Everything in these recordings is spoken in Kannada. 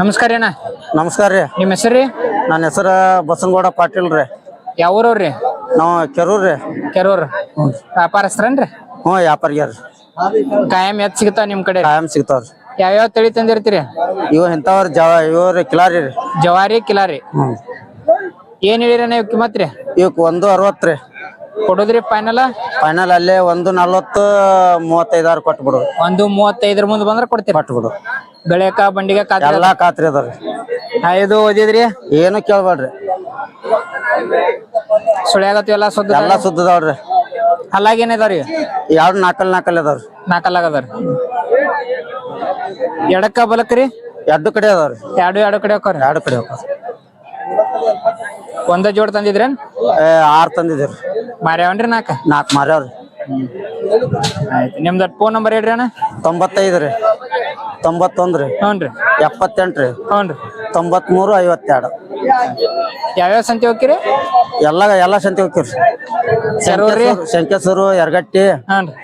ನಮಸ್ಕಾರ ಅಣ್ಣ. ನಮಸ್ಕಾರ ರೀ. ನಿಮ್ಮ ಹೆಸರು ರೀ? ನನ್ನ ಹೆಸರು ಬಸನಗೌಡ ಪಾಟೀಲ್ ರೀ. ಯಾವ ಊರವ್ರಿ? ನಾವು ಕೆರೂರ್ ರೀ. ಕೆರೂರ್ ವ್ಯಾಪಾರಸ್ಥರನ್ರಿ? ಹ್ಞೂ ವ್ಯಾಪಾರಿಗ್ಯಾರ. ಕಾಯಂ ಎತ್ ಸಿಗ್ತಾವ ನಿಮ್ ಕಡೆ? ಕಾಯಂ ಸಿಗ್ತಾವ್ರಿ. ಯಾವ್ಯಾವ ತಳಿ ತಂದಿರ್ತೀರಿ? ಇವು ಇಂಥವ್ರ ಇವ್ರಿ ಕಿಲಾರಿ ರೀ. ಜವಾರಿ ಕಿಲಾರಿ. ಏನ್ ಹೇಳಿರಣ್ಣ ಇವ್ ಕಿಮ್ಮತ್ ರೀ? ಇವಕ್ಕೆ 160 ರೀ. ಕೊಡೋದ್ರಿ ಫೈನಲ್? ಫೈನಲ್ ಅಲ್ಲೇ 140 35 ಕೊಟ್ಬಿಡು. 135 ಮುಂದೆ ಬಂದ್ರೆ ಕೊಡ್ತೀರಿ? ಕೊಟ್ಬಿಡು. ಬೆಳೆಕ ಬಂಡಿಗೆ ಎಲ್ಲಾ ಖಾತ್ರಿ ಅದಾವ್ರಿ. ಇದು ಓದಿದ್ರಿ? ಏನು ಕೇಳ್ಬೇಡ್ರಿ. ಸುಳ್ಯಾಗತ್ತು ಎಲ್ಲ ಸುದ್ದ? ಎಲ್ಲಾ ಸುದ್ದದವ್ರಿ. ಹಲ್ಲಾಗ ಏನಿದಾವ್ರಿ? ಎರಡು ನಾಲ್ಕಲ್ ಅದಾವ್ರಿ. ನಾಲ್ಕಲ್ಲಾಗ ಅದಾವ್ರಿ. ಎಡಕ್ಕ ಬಲಕ್ರಿ? ಎರಡು ಕಡೆ ಅದಾವ್ರಿ. ಎರಡು ಕಡೆ ಹೋಗ್ರಿ? ಎರಡು ಕಡೆ ಹೋಗ್ರಿ. ಒಂದ ಜೋಡ್ ತಂದಿದ್ರೇನ್? 6 ತಂದಿದ್ದೀರಿ. ಮಾರ್ಯಾವನ್ರಿ? 4 ಮಾರ್ಯಾವ್ರಿ. ಆಯ್ತು. ನಿಮ್ದು ಫೋನ್ ನಂಬರ್ ಹೇಳ್ರಿ ಅಣ್ಣ. 95 ರೀ 91 ರೀ. ಹ್ಞೂ ರೀ. 78 ರೀ. ಹ್ಞೂ ರೀ. 93 52. ಯಾವ್ಯಾವ ಸಂತೆ ಹೋಗ್ತೀರಿ? ಎಲ್ಲ ಸಂತೆ ಹೋಗ್ತೀವ್ರಿ. ಶಂಕೇಶ್ವರ, ಯರಗಟ್ಟಿ, ಹ್ಞೂ ರೀ.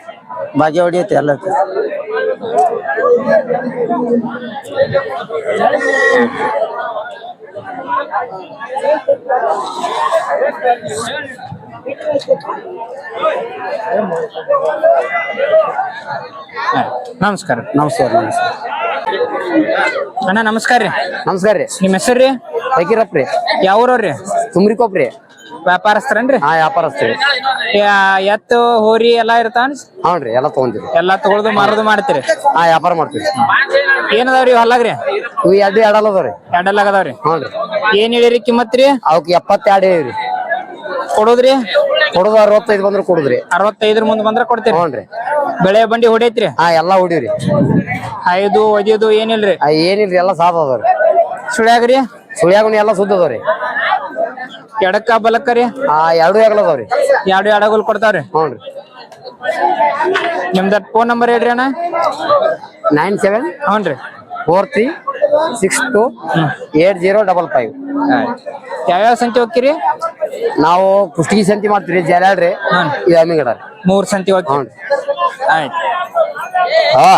ಬಾಗೇವಾಡಿ ಐತಿ ಎಲ್ಲ ಐತಿ. ನಮಸ್ಕಾರ. ನಮಸ್ಕಾರ. ಅಣ್ಣ ನಮಸ್ಕಾರ ರೀ. ನಮಸ್ಕಾರ ರೀ. ನಿಮ್ಮ ಹೆಸರು ರೀ? ಫಕೀರಪ್ಪ ರೀ. ಯಾವ ಊರವ್ರಿ? ತುಮ್ರಿಕೊಪ್ಪ ರೀ. ವ್ಯಾಪಾರಸ್ಥರನ್ರಿ? ಹಾ ವ್ಯಾಪಾರಸ್ಥರಿ. ಎತ್ತು ಹೋರಿ ಎಲ್ಲಾ ಇರ್ತಾವ? ಹ್ಞೂ ಎಲ್ಲ ತಗೊಂತೀರಿ. ಎಲ್ಲಾ ತಗೊಳ್ದು ಮಾರೋದು ಮಾಡ್ತೀರಿ? ಹಾ ವ್ಯಾಪಾರ ಮಾಡ್ತೀವಿ. ಏನದಾವ್ರಿ ಹೊಲ್ಲಾಗ್ರಿ? ಇವು ಎರಡು ಅದಾವ್ರಿ. ಎರಡೆಲ್ಲ ಅದಾವ್ರಿ. ಹ್ಞೂ ರೀ. ಏನ್ ಹೇಳಿರಿ ಕಿಮ್ಮತ್ ರೀ? ಅವಕ್ಕೆ 72 ರೀ. ಕೊಡೋದ್ರಿ? ಕೊಡೋದು 65 ಬಂದ್ರೆ ಕೊಡುದ್ರಿ. 65 ಮುಂದೆ ಬಂದ್ರೆ ಕೊಡ್ತೀರಿ? ಹ್ಞೂ ರೀ. ಬೆಳೆ ಬಂಡಿ ಹೊಡೈತ್ರಿ? ಹಾ ಎಲ್ಲಾ ಹೊಡೀವ್ರಿ. ಐದು ಒದಿಯೋದು ಏನಿಲ್ರಿ? ಏನಿಲ್ರಿ ಎಲ್ಲ ಸಾಫ್ ಅದಾವ್ರಿ. ಸುಳ್ಯಾಗ್ರಿ? ಸುಳ್ಯಾಗುಣಿ ಎಲ್ಲ ಸುದ್ದ ಅದಾವ್ರಿ. ಎಡಕ್ಕ ಬಲಕ್ಕ ರೀ? ಎರಡು ಅದಾವ್ರಿ. ಎರಡು ಎಡಗೋಲ್ ಕೊಡ್ತಾವ್ರಿ? ಹ್ಞೂ ರೀ. ನಿಮ್ದ ಫೋನ್ ನಂಬರ್ ಹೇಳ್ರಿ ಅಣ್ಣ. 97 ಹ್ಞೂ ರೀ. 43 62 8055. ಯಾವ್ಯಾವ ಸಂತೆ ಹೋಗ್ತೀರಿ? ನಾವು ಕುಷ್ಟಗಿ ಸಂತಿ ಮಾಡ್ತೀವಿ. ಜಾಲ್ಯಾಡ್ರಿ ಇದು ಅಮ್ಮಿಗಡ 3 ಸಂತೆ ಹೋಗ್ತೀವಿ. ಹ್ಞೂ. ಆಯ್ತು. ಹಾ